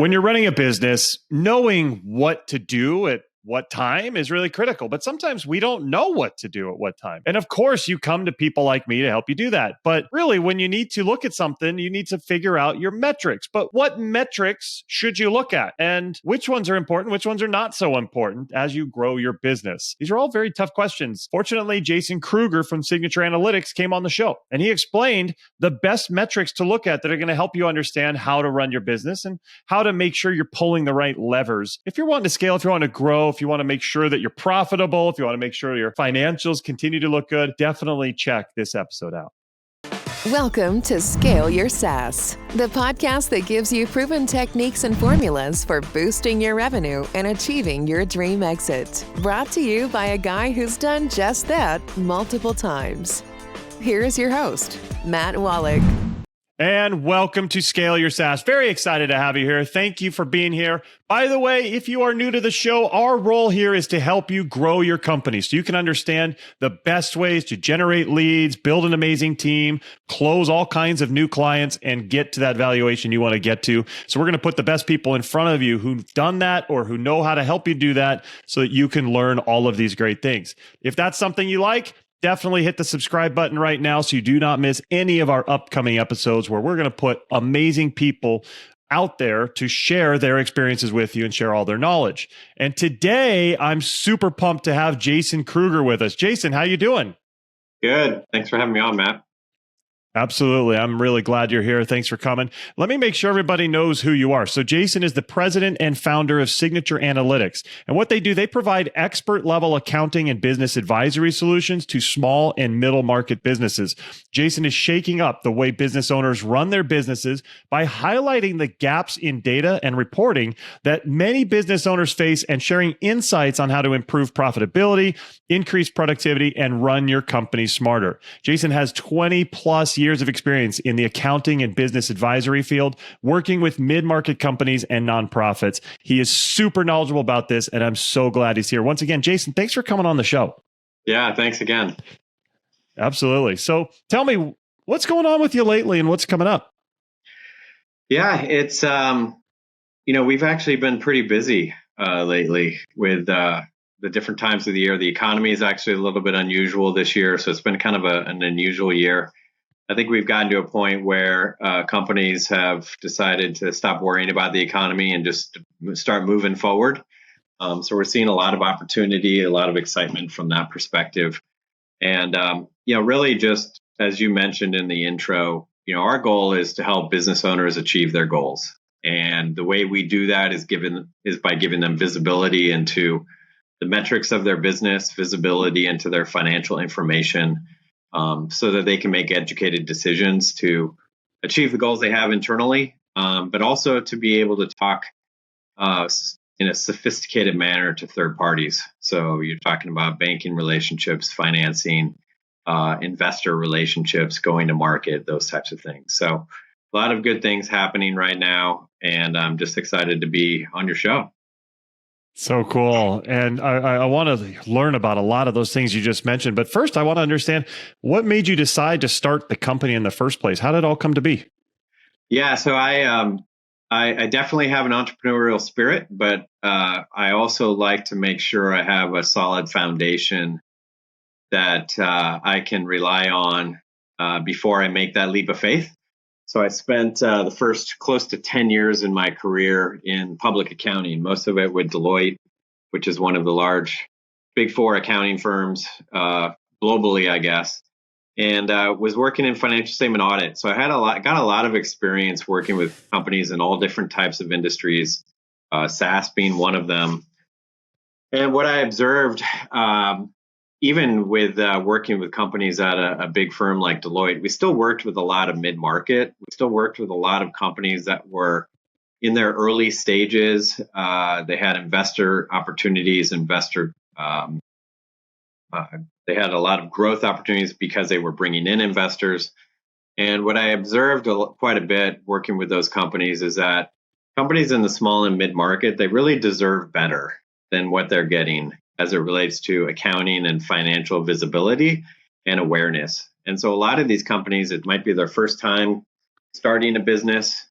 When you're running a business, knowing what to do at what time is really critical, but sometimes we don't know what to do at what time. And of course, you come to people like me to help you do that. But really, when you need to look at something, you need to figure out your metrics. But what metrics should you look at? And which ones are important? Which ones are not so important as you grow your business? These are all very tough questions. Fortunately, Jason Kruger from Signature Analytics came on the show, and he explained the best metrics to look at that are going to help you understand how to run your business and how to make sure you're pulling the right levers. If you're wanting to scale, if you want to grow, if you want to make sure that you're profitable, if you want to make sure your financials continue to look good, definitely check this episode out. Welcome to Scale Your SaaS, the podcast that gives you proven techniques and formulas for boosting your revenue and achieving your dream exit. Brought to you by a guy who's done just that multiple times. Here's your host, Matt Wolach. And welcome to Scale Your SaaS. Very excited to have you here. Thank you for being here. By the way, if you are new to the show, our role here is to help you grow your company so you can understand the best ways to generate leads, build an amazing team, close all kinds of new clients, and get to that valuation you want to get to. So we're going to put the best people in front of you who've done that or who know how to help you do that so that you can learn all of these great things. If that's something you like, definitely hit the subscribe button right now so you do not miss any of our upcoming episodes where we're going to put amazing people out there to share their experiences with you and share all their knowledge. And today, I'm super pumped to have Jason Kruger with us. Jason, how you doing? Good. Thanks for having me on, Matt. Absolutely. I'm really glad you're here. Thanks for coming. Let me make sure everybody knows who you are. So Jason is the president and founder of Signature Analytics. And what they do, they provide expert level accounting and business advisory solutions to small and middle market businesses. Jason is shaking up the way business owners run their businesses by highlighting the gaps in data and reporting that many business owners face and sharing insights on how to improve profitability, increase productivity, and run your company smarter. Jason has 20 plus years of experience in the accounting and business advisory field, working with mid-market companies and nonprofits. He is super knowledgeable about this, and I'm so glad he's here. Once again, Jason, thanks for coming on the show. Yeah, thanks again. Absolutely. So tell me, what's going on with you lately and what's coming up? Yeah, it's, we've actually been pretty busy lately with the different times of the year. The economy is actually a little bit unusual this year, so it's been kind of an unusual year. I think we've gotten to a point where companies have decided to stop worrying about the economy and just start moving forward. So we're seeing a lot of opportunity, a lot of excitement from that perspective. And, really just as you mentioned in the intro, our goal is to help business owners achieve their goals. And the way we do that is by giving them visibility into the metrics of their business, visibility into their financial information, so that they can make educated decisions to achieve the goals they have internally, but also to be able to talk in a sophisticated manner to third parties. So you're talking about banking relationships, financing, investor relationships, going to market, those types of things. So a lot of good things happening right now, and I'm just excited to be on your show. So cool. And I want to learn about a lot of those things you just mentioned. But first, I want to understand what made you decide to start the company in the first place? How did it all come to be? Yeah, so I definitely have an entrepreneurial spirit, but I also like to make sure I have a solid foundation that I can rely on before I make that leap of faith. So I spent the first close to 10 years in my career in public accounting, most of it with Deloitte, which is one of the large Big Four accounting firms globally, I guess, and was working in financial statement audit. So I got a lot of experience working with companies in all different types of industries, SaaS being one of them. And what I observed, even with working with companies at a big firm like Deloitte, we still worked with a lot of mid-market. We still worked with a lot of companies that were in their early stages. They had investor opportunities, they had a lot of growth opportunities because they were bringing in investors. And what I observed quite a bit working with those companies is that companies in the small and mid-market, they really deserve better than what they're getting as it relates to accounting and financial visibility and awareness. And so a lot of these companies, it might be their first time starting a business.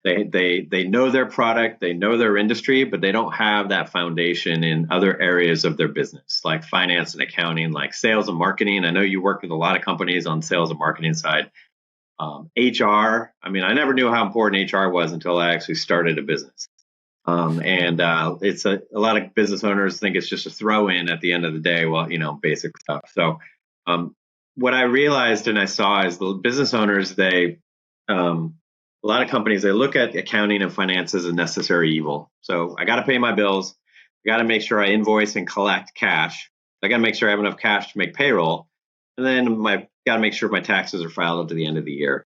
They know their product, they know their industry, but they don't have that foundation in other areas of their business, like finance and accounting, like sales and marketing. I know you work with a lot of companies on sales and marketing side. HR. I mean, I never knew how important HR was until I actually started a business. It's a lot of business owners think it's just a throw in at the end of the day. Well, basic stuff. So, what I realized and I saw is the business owners, a lot of companies, they look at accounting and finance as a necessary evil. So I got to pay my bills. I got to make sure I invoice and collect cash. I got to make sure I have enough cash to make payroll. And then got to make sure my taxes are filed up to the end of the year.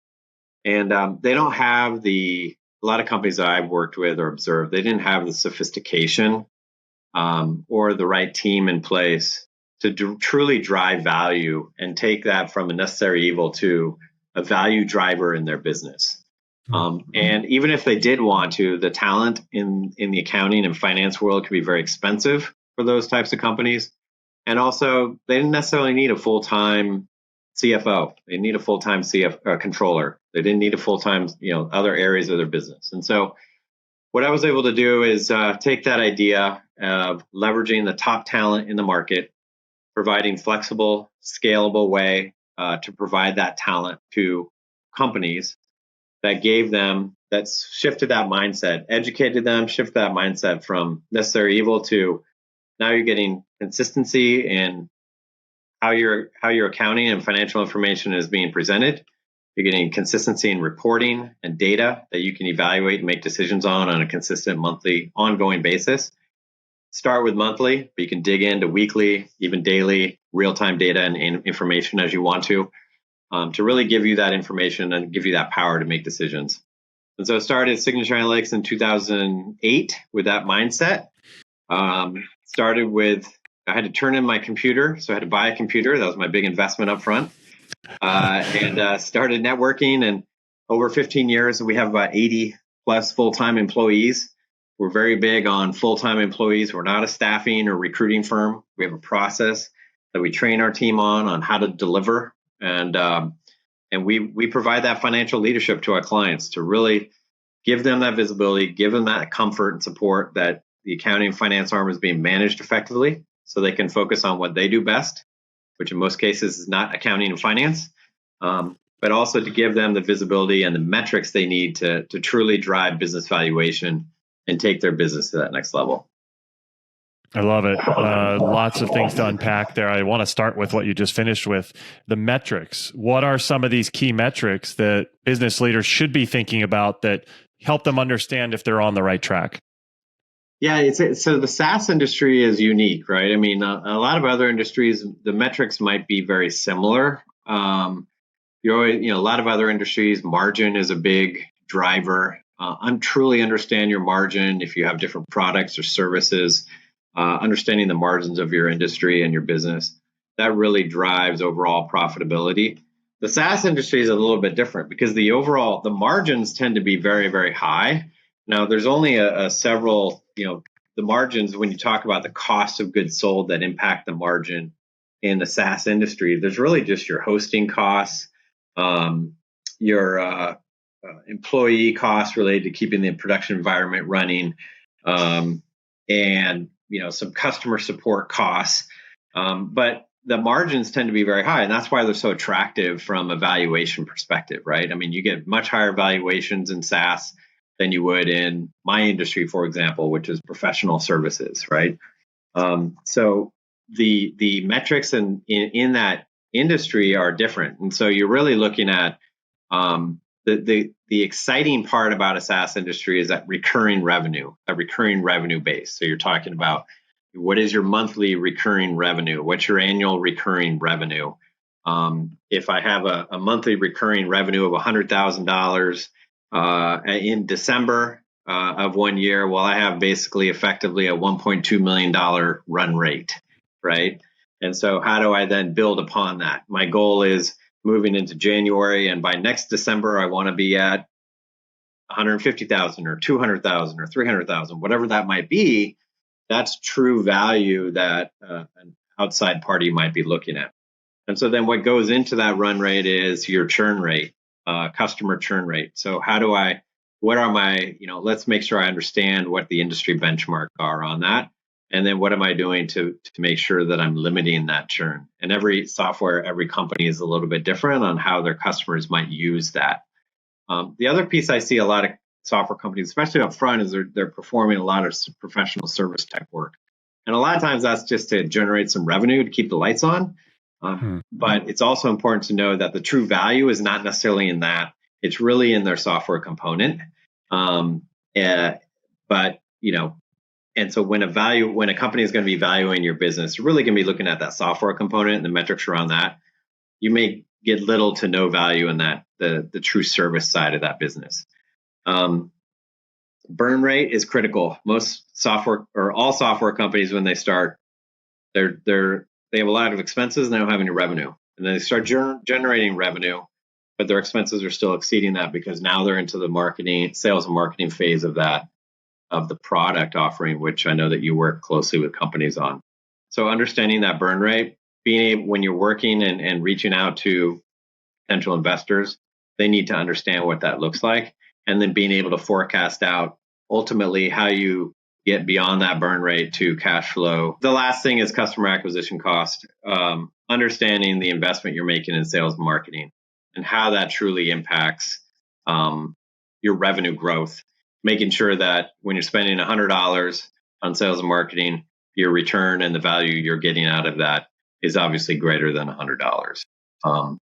And they don't have a lot of companies that I've worked with or observed, they didn't have the sophistication or the right team in place to truly drive value and take that from a necessary evil to a value driver in their business. And even if they did want to, the talent in the accounting and finance world can be very expensive for those types of companies. And also, they didn't necessarily need a full-time CFO. They need a full-time controller. They didn't need a full-time, other areas of their business. And so what I was able to do is take that idea of leveraging the top talent in the market, providing flexible, scalable way to provide that talent to companies that shifted that mindset, educated them, shifted that mindset from necessary evil to now you're getting consistency in how your accounting and financial information is being presented. You're getting consistency in reporting and data that you can evaluate and make decisions on a consistent monthly, ongoing basis. Start with monthly, but you can dig into weekly, even daily, real-time data and information as you want to really give you that information and give you that power to make decisions. And so I started Signature Analytics in 2008 with that mindset. Started with, I had to turn in my computer, so I had to buy a computer. That was my big investment up front. And started networking. And over 15 years, we have about 80 plus full-time employees. We're very big on full-time employees. We're not a staffing or recruiting firm. We have a process that we train our team on how to deliver. And we provide that financial leadership to our clients to really give them that visibility, give them that comfort and support that the accounting and finance arm is being managed effectively so they can focus on what they do best, which in most cases is not accounting and finance, but also to give them the visibility and the metrics they need to truly drive business valuation and take their business to that next level. I love it. Lots of things to unpack there. I want to start with what you just finished with, the metrics. What are some of these key metrics that business leaders should be thinking about that help them understand if they're on the right track? Yeah, so the SaaS industry is unique, right? I mean, a lot of other industries, the metrics might be very similar. A lot of other industries, margin is a big driver. Truly understand your margin if you have different products or services. Understanding the margins of your industry and your business, that really drives overall profitability. The SaaS industry is a little bit different because the margins tend to be very, very high. Now, there's only several, the margins when you talk about the cost of goods sold that impact the margin in the SaaS industry. There's really just your hosting costs, your employee costs related to keeping the production environment running, and some customer support costs, but the margins tend to be very high, and that's why they're so attractive from a valuation perspective, right? I mean, you get much higher valuations in SaaS than you would in my industry, for example, which is professional services, right? So the metrics in that industry are different, and so you're really looking at the exciting part about a SaaS industry is that recurring revenue base. So you're talking about what is your monthly recurring revenue? What's your annual recurring revenue? If I have a monthly recurring revenue of $100,000 in December of one year, well, I have basically effectively a $1.2 million run rate, right? And so how do I then build upon that? My goal is moving into January, and by next December, I want to be at 150,000 or 200,000 or 300,000, whatever that might be. That's true value that an outside party might be looking at. And so then what goes into that run rate is your churn rate, customer churn rate. So what are my, let's make sure I understand what the industry benchmarks are on that. And then what am I doing to make sure that I'm limiting that churn? And every company is a little bit different on how their customers might use that. The other piece I see a lot of software companies, especially up front, is they're performing a lot of professional service type work. And a lot of times that's just to generate some revenue to keep the lights on. But it's also important to know that the true value is not necessarily in that. It's really in their software component. And so when a company is going to be valuing your business, you're really going to be looking at that software component and the metrics around that. You may get little to no value in that, the true service side of that business. Burn rate is critical. Most software or all software companies, when they start, they have a lot of expenses and they don't have any revenue. And then they start generating revenue, but their expenses are still exceeding that because now they're into the sales and marketing phase of the product offering, which I know that you work closely with companies on. So understanding that burn rate, being able, when you're working and reaching out to potential investors, they need to understand what that looks like. And then being able to forecast out ultimately how you get beyond that burn rate to cash flow. The last thing is customer acquisition cost, understanding the investment you're making in sales and marketing and how that truly impacts your revenue growth. Making sure that when you're spending $100 on sales and marketing, your return and the value you're getting out of that is obviously greater than $100.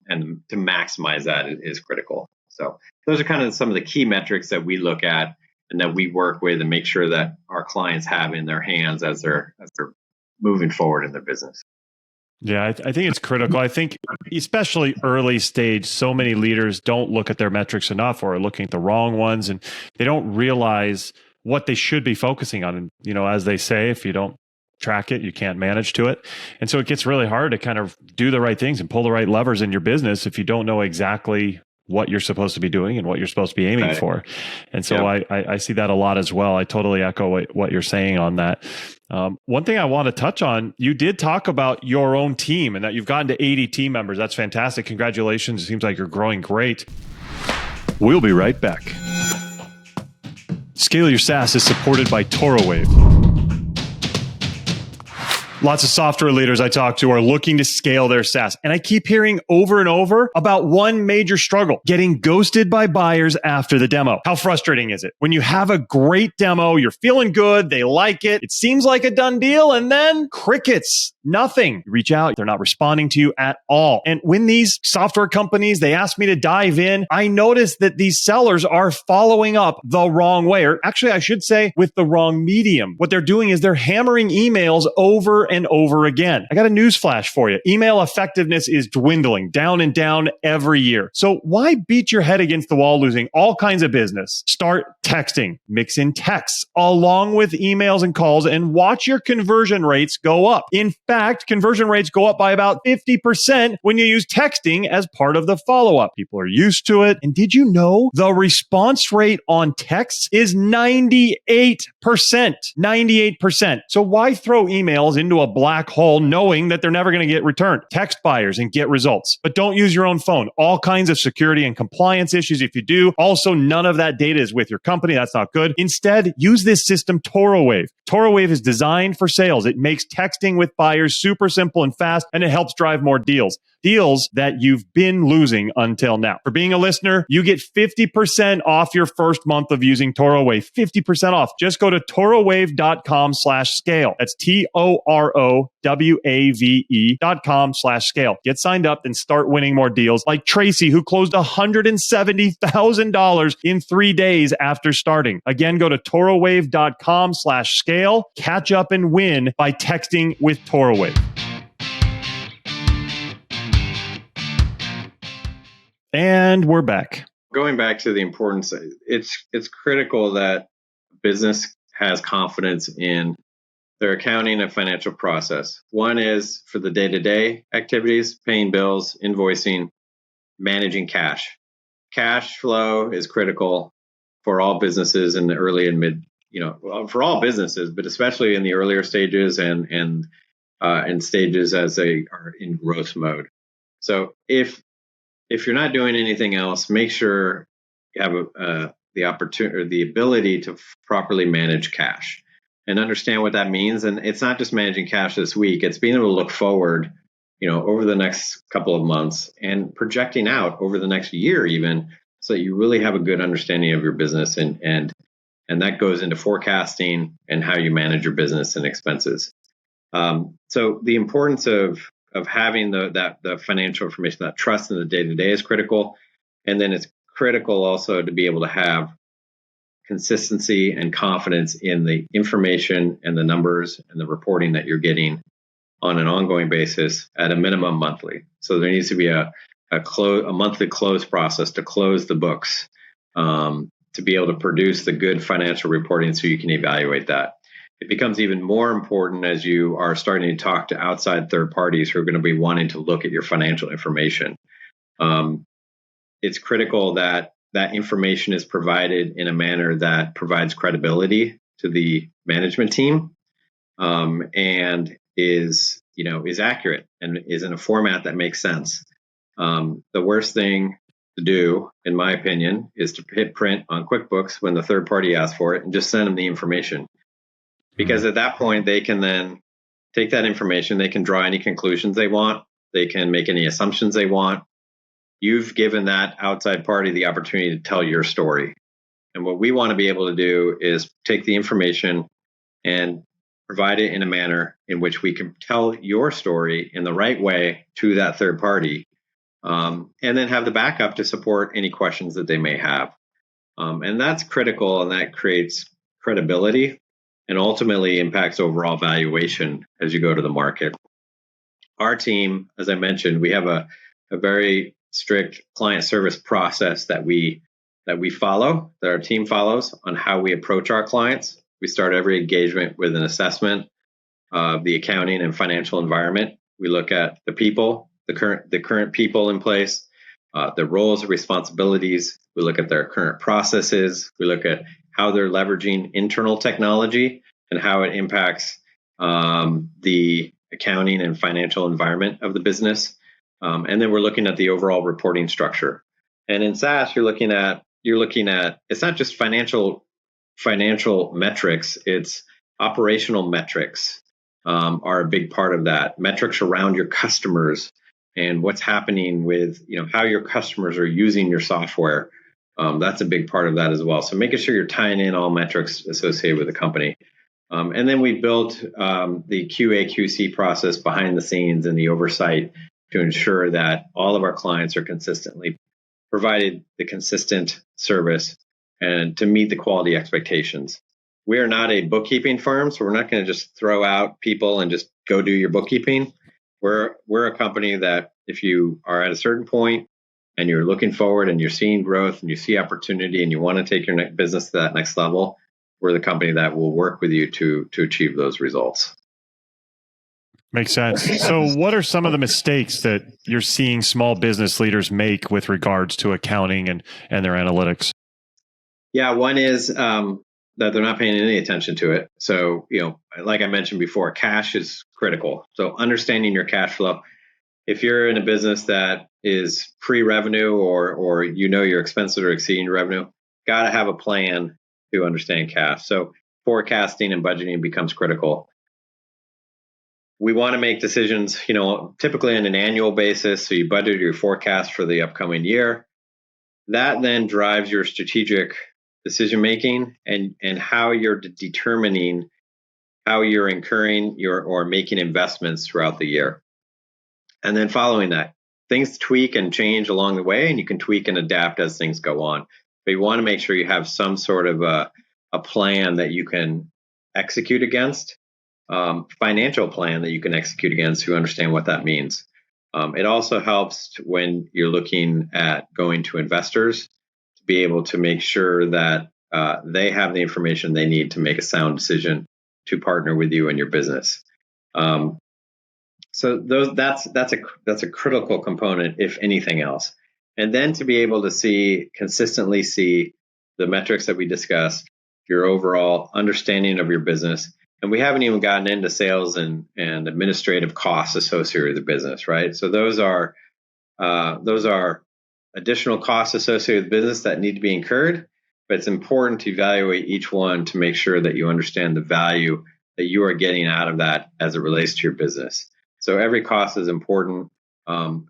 And to maximize that is critical. So those are kind of some of the key metrics that we look at and that we work with and make sure that our clients have in their hands as they're moving forward in their business. Yeah, I think it's critical. I think especially early stage, so many leaders don't look at their metrics enough or are looking at the wrong ones, and they don't realize what they should be focusing on. And, as they say, if you don't track it, you can't manage to it. And so it gets really hard to kind of do the right things and pull the right levers in your business if you don't know exactly what you're supposed to be doing and what you're supposed to be aiming for. And so I see that a lot as well. I totally echo what you're saying on that. One thing I want to touch on, you did talk about your own team and that you've gotten to 80 team members. That's fantastic. Congratulations. It seems like you're growing great. We'll be right back. Scale Your SaaS is supported by ToroWave. Lots of software leaders I talk to are looking to scale their SaaS. And I keep hearing over and over about one major struggle: getting ghosted by buyers after the demo. How frustrating is it when you have a great demo, you're feeling good, they like it, it seems like a done deal, and then crickets, nothing. You reach out, they're not responding to you at all. And when these software companies, they ask me to dive in, I notice that these sellers are following up the wrong way, or actually I should say with the wrong medium. What they're doing is they're hammering emails over and over again. I got a news flash for you. Email effectiveness is dwindling down and down every year. So why beat your head against the wall losing all kinds of business? Start texting, mix in texts along with emails and calls, and watch your conversion rates go up. In fact, conversion rates go up by about 50% when you use texting as part of the follow-up. People are used to it. And did you know the response rate on texts is 98%? 98%. So why throw emails into a black hole knowing that they're never going to get returned? Text buyers and get results. But don't use your own phone. All kinds of security and compliance issues if you do. Also, none of that data is with your company. That's not good. Instead, use this system, ToroWave. ToroWave is designed for sales. It makes texting with buyers super simple and fast, and it helps drive more deals. Deals that you've been losing until now. For being a listener, you get 50% off your first month of using ToroWave. 50% off. Just go to torowave.com/scale. That's TOROWAVE.com/scale. Get signed up and start winning more deals like Tracy, who closed $170,000 in 3 days after starting. Again, go to torowave.com/scale. Catch up and win by texting with ToroWave. And we're back. Going back to the importance, it's critical that business has confidence in their accounting and financial process. One is for the day-to-day activities, paying bills, invoicing, managing cash. Cash flow is critical for all businesses in the early and mid, for all businesses, but especially in the earlier stages and stages as they are in growth mode. So if you're not doing anything else, make sure you have the opportunity or the ability to properly manage cash and understand what that means. And it's not just managing cash this week; it's being able to look forward, over the next couple of months and projecting out over the next year, even, so that you really have a good understanding of your business, and that goes into forecasting and how you manage your business and expenses. So the importance of having the financial information, that trust in the day-to-day is critical. And then it's critical also to be able to have consistency and confidence in the information and the numbers and the reporting that you're getting on an ongoing basis, at a minimum monthly. So there needs to be a monthly close process to close the books, to be able to produce the good financial reporting so you can evaluate that. It becomes even more important as you are starting to talk to outside third parties who are going to be wanting to look at your financial information. It's critical that that information is provided in a manner that provides credibility to the management team, and is accurate and is in a format that makes sense. The worst thing to do, in my opinion, is to hit print on QuickBooks when the third party asks for it and just send them the information. Because at that point, they can then take that information, they can draw any conclusions they want, they can make any assumptions they want. You've given that outside party the opportunity to tell your story. And what we want to be able to do is take the information and provide it in a manner in which we can tell your story in the right way to that third party, and then have the backup to support any questions that they may have. And that's critical, and that creates credibility and ultimately impacts overall valuation as you go to the market. Our team, as I mentioned, we have a very strict client service process that we follow, that our team follows, on how we approach our clients. We start every engagement with an assessment of the accounting and financial environment. We look at the people, the current people in place, their roles and responsibilities. We look at their current processes. We look at how they're leveraging internal technology and how it impacts the accounting and financial environment of the business. And then we're looking at the overall reporting structure. And in SaaS, you're looking at it's not just financial metrics, it's operational metrics are a big part of that. Metrics around your customers and what's happening with how your customers are using your software. That's a big part of that as well. So making sure you're tying in all metrics associated with the company. And then we built the QA/QC process behind the scenes and the oversight to ensure that all of our clients are consistently provided the consistent service and to meet the quality expectations. We are not a bookkeeping firm, so we're not going to just throw out people and just go do your bookkeeping. We're a company that if you are at a certain point and you're looking forward and you're seeing growth and you see opportunity and you want to take your business to that next level, we're the company that will work with you to achieve those results. Makes sense. So what are some of the mistakes that you're seeing small business leaders make with regards to accounting and their analytics? Yeah, one is that they're not paying any attention to it. So, like I mentioned before, cash is critical. So understanding your cash flow. If you're in a business that is pre-revenue or your expenses are exceeding your revenue, got to have a plan to understand cash. So forecasting and budgeting becomes critical. We want to make decisions, typically on an annual basis. So you budget your forecast for the upcoming year. That then drives your strategic decision making and how you're determining how you're incurring or making investments throughout the year. And then following that, things tweak and change along the way, and you can tweak and adapt as things go on. But you want to make sure you have some sort of a plan that you can execute against. Financial plan that you can execute against, to understand what that means. It also helps when you're looking at going to investors to be able to make sure that they have the information they need to make a sound decision to partner with you in your business. So that's a critical component, if anything else. And then to be able to consistently see the metrics that we discussed, your overall understanding of your business. And we haven't even gotten into sales and administrative costs associated with the business, right? So those are additional costs associated with business that need to be incurred. but it's important to evaluate each one to make sure that you understand the value that you are getting out of that as it relates to your business. So every cost is important.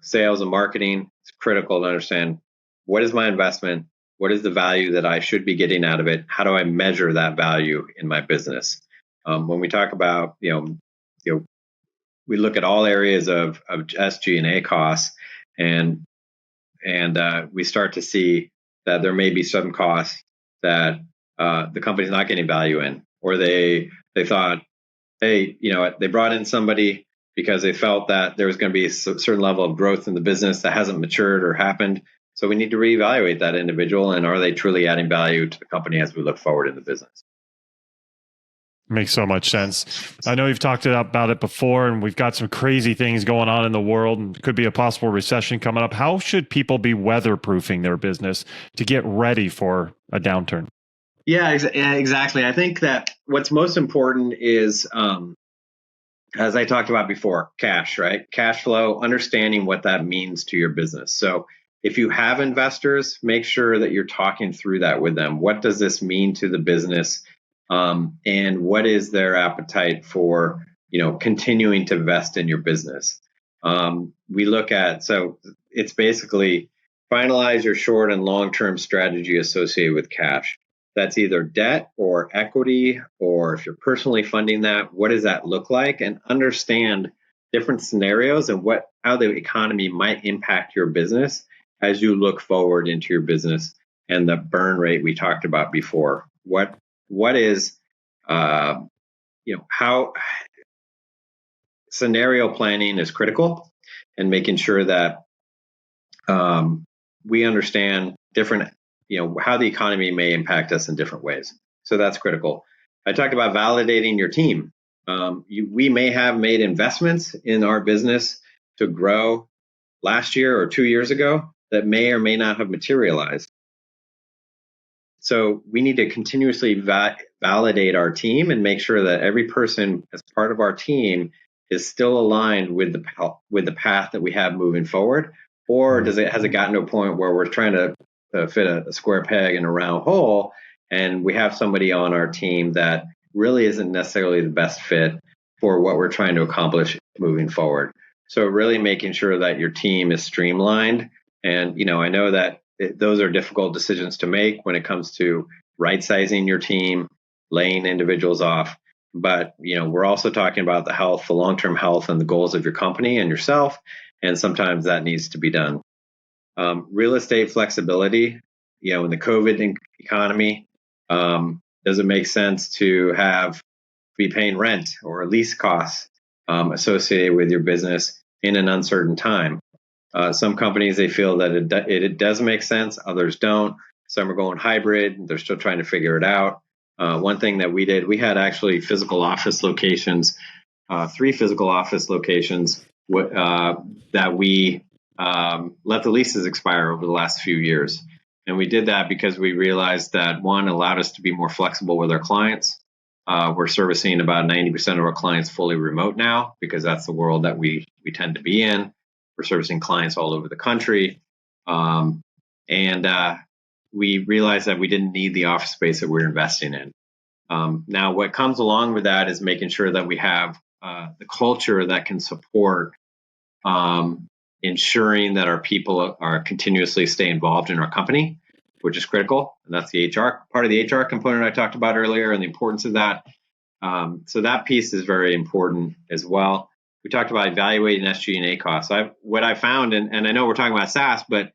Sales and marketing, it's critical to understand what is my investment, what is the value that I should be getting out of it, how do I measure that value in my business. When we talk about, we look at all areas of SG&A costs, and we start to see that there may be some costs that the company's not getting value in, or they thought, hey, they brought in somebody because they felt that there was going to be a certain level of growth in the business that hasn't matured or happened. So we need to reevaluate that individual, and are they truly adding value to the company as we look forward in the business? Makes so much sense. I know you've talked about it before, and we've got some crazy things going on in the world, and could be a possible recession coming up. How should people be weatherproofing their business to get ready for a downturn? Yeah, exactly. I think that what's most important is, as I talked about before, cash, right? Cash flow, understanding what that means to your business. So if you have investors, make sure that you're talking through that with them. What does this mean to the business? And what is their appetite for, continuing to invest in your business? We look at, so it's basically finalize your short and long-term strategy associated with cash. That's either debt or equity, or if you're personally funding that, what does that look like? And understand different scenarios and how the economy might impact your business as you look forward into your business, and the burn rate we talked about before. What is, how scenario planning is critical, and making sure that we understand different, how the economy may impact us in different ways. So that's critical. I talked about validating your team. We may have made investments in our business to grow last year or 2 years ago that may or may not have materialized. So we need to continuously validate our team and make sure that every person as part of our team is still aligned with the path that we have moving forward, or has it gotten to a point where we're trying to fit a square peg in a round hole, and we have somebody on our team that really isn't necessarily the best fit for what we're trying to accomplish moving forward. So really making sure that your team is streamlined. And, I know that those are difficult decisions to make when it comes to right-sizing your team, laying individuals off. But, we're also talking about the long-term health and the goals of your company and yourself. And sometimes that needs to be done. Real estate flexibility, in the COVID economy, does it make sense to be paying rent or lease costs associated with your business in an uncertain time? Some companies, they feel that it does make sense. Others don't. Some are going hybrid. They're still trying to figure it out. One thing that we did, we had actually physical office locations, 3 physical office locations that we let the leases expire over the last few years. And we did that because we realized that, one, allowed us to be more flexible with our clients. We're servicing about 90% of our clients fully remote now, because that's the world that we tend to be in. We're servicing clients all over the country. And we realized that we didn't need the office space that we're investing in. Now, what comes along with that is making sure that we have the culture that can support ensuring that our people are continuously stay involved in our company, which is critical. And that's the HR part of the HR component I talked about earlier, and the importance of that. So that piece is very important as well. We talked about evaluating SG&A costs. What I found, and I know we're talking about SaaS, but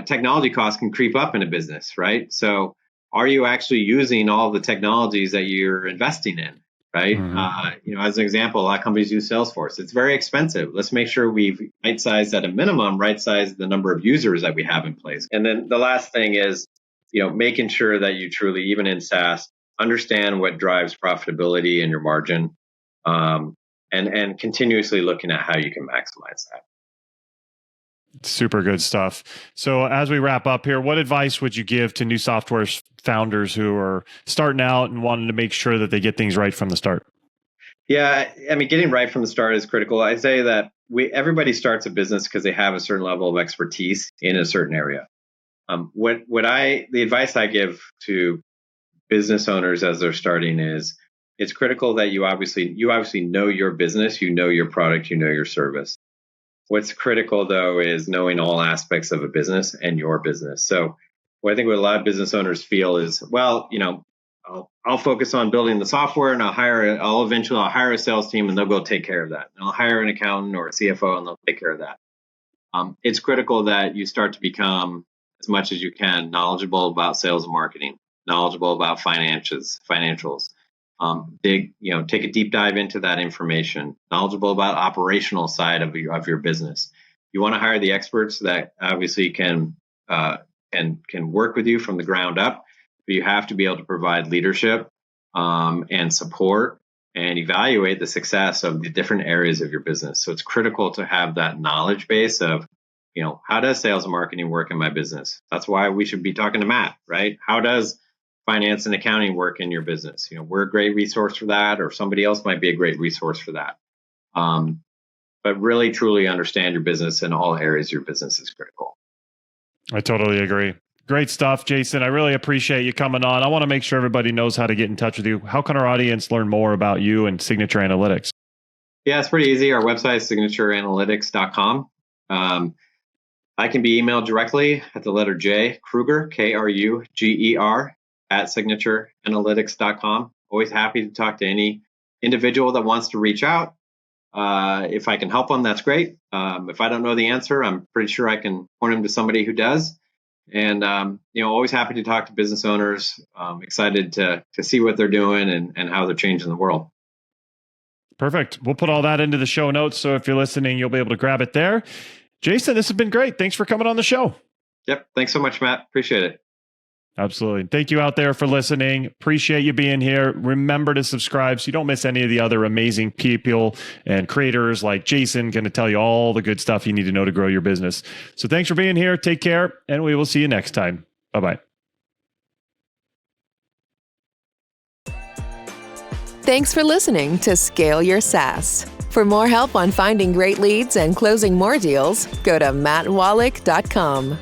technology costs can creep up in a business, right? So are you actually using all the technologies that you're investing in, right? Mm-hmm. As an example, a lot of companies use Salesforce. It's very expensive. Let's make sure we've right-sized at a minimum, right-sized the number of users that we have in place. And then the last thing is, making sure that you truly, even in SaaS, understand what drives profitability and your margin, and continuously looking at how you can maximize that. Super good stuff. So as we wrap up here, what advice would you give to new software founders who are starting out and wanting to make sure that they get things right from the start? Yeah, getting right from the start is critical. I say that everybody starts a business because they have a certain level of expertise in a certain area. The advice I give to business owners as they're starting is it's critical that you obviously know your business, you know your product, you know your service. What's critical though is knowing all aspects of a business and your business. So what I think what a lot of business owners feel is, well, I'll focus on building the software and I'll eventually hire a sales team and they'll go take care of that. And I'll hire an accountant or a CFO and they'll take care of that. It's critical that you start to become, as much as you can, knowledgeable about sales and marketing, knowledgeable about financials, take a deep dive into that information, knowledgeable about operational side of your business. You want to hire the experts that obviously can work with you from the ground up, but you have to be able to provide leadership and support and evaluate the success of the different areas of your business. So it's critical to have that knowledge base of, how does sales and marketing work in my business? That's why we should be talking to Matt, right? How does finance and accounting work in your business? We're a great resource for that, or somebody else might be a great resource for that. But really, truly understand your business and all areas of your business is critical. I totally agree. Great stuff, Jason. I really appreciate you coming on. I want to make sure everybody knows how to get in touch with you. How can our audience learn more about you and Signature Analytics? Yeah, it's pretty easy. Our website is signatureanalytics.com. I can be emailed directly at the letter J, Kruger, Kruger, at signatureanalytics.com. Always happy to talk to any individual that wants to reach out. If I can help them, that's great. If I don't know the answer, I'm pretty sure I can point them to somebody who does. And, always happy to talk to business owners. Excited to see what they're doing and how they're changing the world. Perfect. We'll put all that into the show notes. So if you're listening, you'll be able to grab it there. Jason, this has been great. Thanks for coming on the show. Yep. Thanks so much, Matt. Appreciate it. Absolutely. Thank you out there for listening. Appreciate you being here. Remember to subscribe so you don't miss any of the other amazing people and creators like Jason going to tell you all the good stuff you need to know to grow your business. So thanks for being here. Take care, and we will see you next time. Bye-bye. Thanks for listening to Scale Your SaaS. For more help on finding great leads and closing more deals, go to mattwolach.com.